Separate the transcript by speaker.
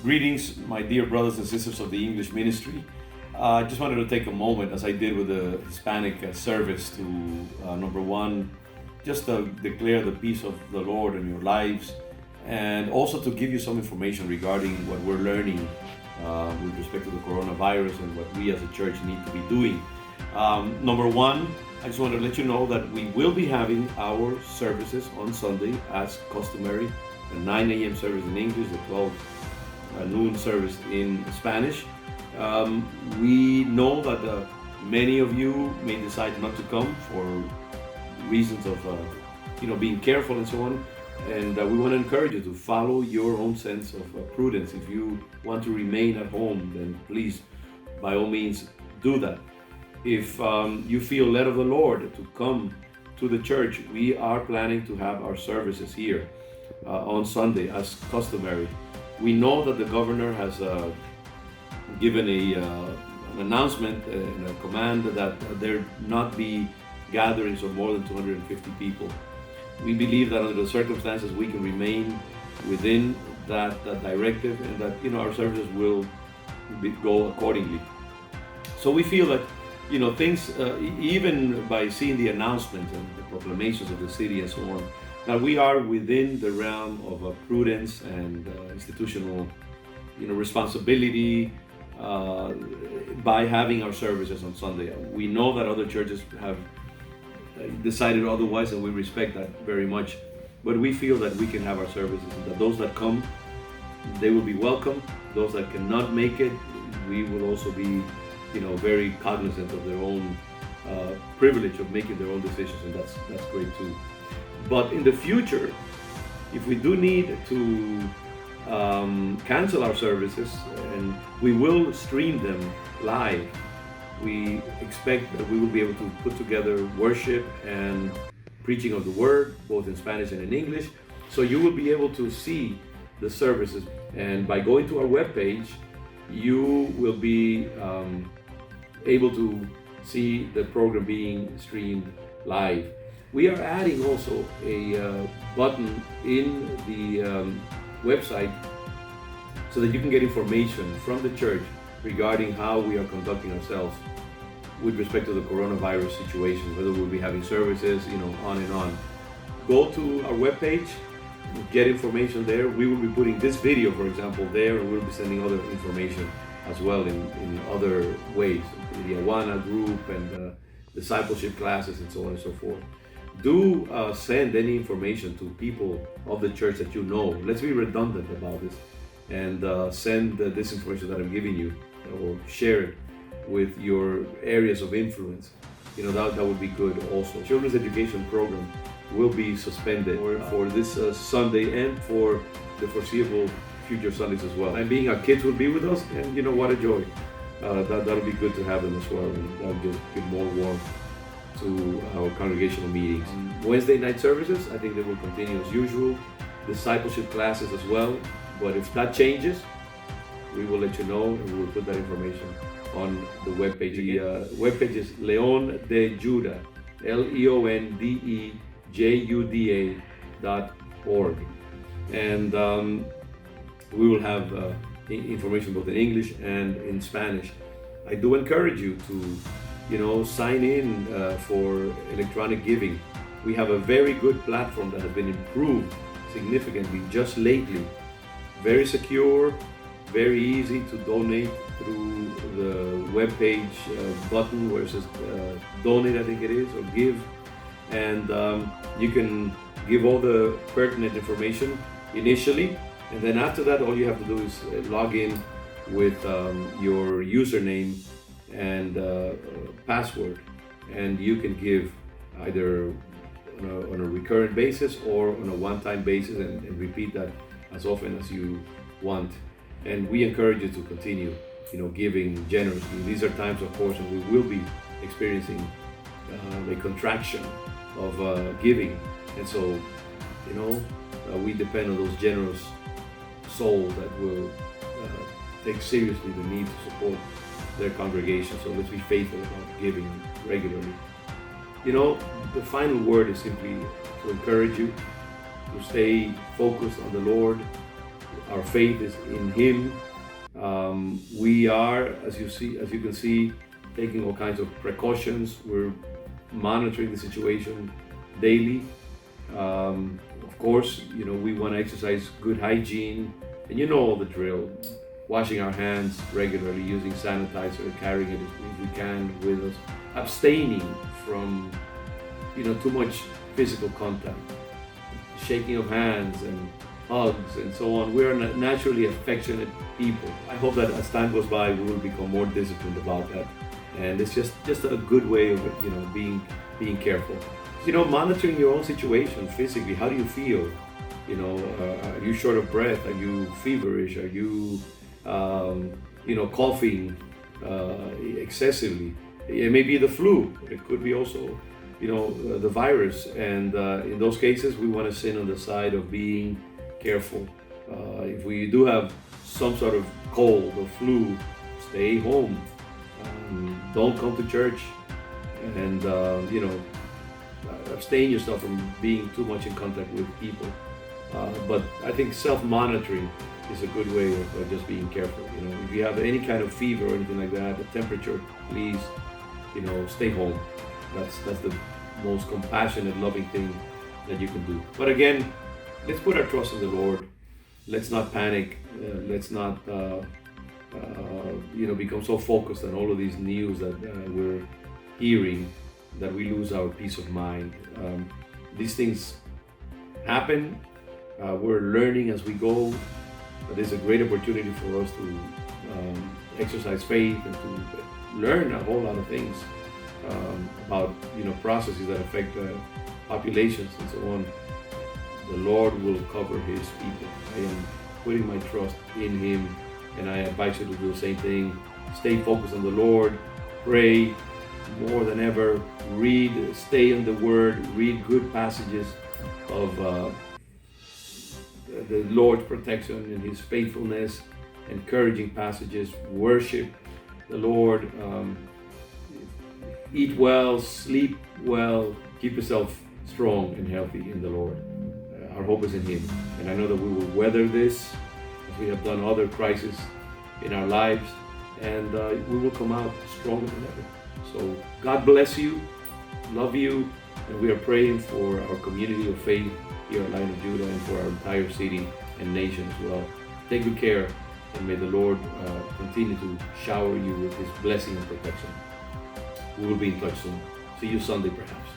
Speaker 1: Greetings, my dear brothers and sisters of the English ministry. I just wanted to take a moment, as I did with the Hispanic service, to number one, just to declare the peace of the Lord in your lives, and also to give you some information regarding what we're learning with respect to the coronavirus and what we as a church need to be doing. Number one, I just want to let you know that we will be having our services on Sunday as customary, the 9 a.m. service in English, the 12 noon service in Spanish. We know that many of you may decide not to come for reasons of being careful and so on, and we want to encourage you to follow your own sense of prudence. If you want to remain at home, then please, by all means, do that. If you feel led of the Lord to come to the church, we are planning to have our services here on Sunday as customary. We know that the governor has given an announcement and a command that there not be gatherings of more than 250 people. We believe that under the circumstances we can remain within that directive, and that our services will go accordingly. So we feel that things, even by seeing the announcements and the proclamations of the city and so on, that we are within the realm of prudence and institutional responsibility by having our services on Sunday. We know that other churches have decided otherwise, and we respect that very much, but we feel that we can have our services, and that those that come, they will be welcome. Those that cannot make it, we will also be very cognizant of their own privilege of making their own decisions, and that's great too. But in the future, if we do need to cancel our services, and we will stream them live, we expect that we will be able to put together worship and preaching of the word, both in Spanish and in English. So you will be able to see the services, and by going to our webpage, you will be able to see the program being streamed live. We are adding also a button in the website so that you can get information from the church regarding how we are conducting ourselves with respect to the coronavirus situation, whether we'll be having services, on and on. Go to our webpage, get information there. We will be putting this video, for example, there, and we'll be sending other information as well in other ways, the Awana group and discipleship classes and so on and so forth. Do send any information to people of the church that you know. Let's be redundant about this, and send this information that I'm giving you, or share it with your areas of influence. That would be good also. Children's education program will be suspended for this Sunday and for the foreseeable future Sundays as well. And being our kids will be with us, and what a joy. That'll be good to have them as well, and that'll just give more warmth to our congregational meetings. Wednesday night services, I think they will continue as usual. Discipleship classes as well. But if that changes, we will let you know, and we will put that information on the webpage. The webpage is Leon de Juda, LeonDeJuda.org. And we will have information both in English and in Spanish. I do encourage you to sign in for electronic giving. We have a very good platform that has been improved significantly just lately. Very secure, very easy to donate through the webpage button where it says donate, I think it is, or give. And you can give all the pertinent information initially, and then after that, all you have to do is log in with your username and password, and you can give either on a recurrent basis or on a one-time basis, and repeat that as often as you want. And we encourage you to continue giving generously. These are times, of course, and we will be experiencing a contraction of giving, and so we depend on those generous souls that will take seriously the need to support their congregation. So let's be faithful about giving regularly. The final word is simply to encourage you to stay focused on the Lord, Our faith is in Him. We are, as you can see, taking all kinds of precautions. We're monitoring the situation daily. Of course, we want to exercise good hygiene, and you know all the drill. Washing our hands regularly, using sanitizer, carrying it if we can with us, abstaining from, too much physical contact, shaking of hands and hugs and so on. We are naturally affectionate people. I hope that as time goes by, we will become more disciplined about that. And it's just a good way of, being careful. Monitoring your own situation physically. How do you feel? Are you short of breath? Are you feverish? Are you, coughing excessively? It may be the flu. It could be also, the virus. And in those cases, we want to sit on the side of being careful. If we do have some sort of cold or flu, stay home. Don't come to church, and abstain yourself from being too much in contact with people. But I think self-monitoring is a good way of just being careful. If you have any kind of fever or anything like that, the temperature, please, stay home. That's the most compassionate, loving thing that you can do. But again, let's put our trust in the Lord. Let's not panic. Let's not, become so focused on all of these news that we're hearing that we lose our peace of mind. These things happen. We're learning as we go. But there's a great opportunity for us to exercise faith and to learn a whole lot of things about processes that affect populations and so on. The Lord will cover His people. I am putting my trust in Him, and I invite you to do the same thing. Stay focused on the Lord. Pray more than ever. Read, stay in the Word. Read good passages of the Lord's protection and His faithfulness. Encouraging passages. Worship the Lord. Eat well, sleep well. Keep yourself strong and healthy in the Lord. Our hope is in Him, and I know that we will weather this as we have done other crises in our lives, and we will come out stronger than ever. So God bless you, love you, and we are praying for our community of faith here at Lion of Judah and for our entire city and nation as well. Take good care, and may the Lord continue to shower you with His blessing and protection. We will be in touch soon. See you Sunday perhaps.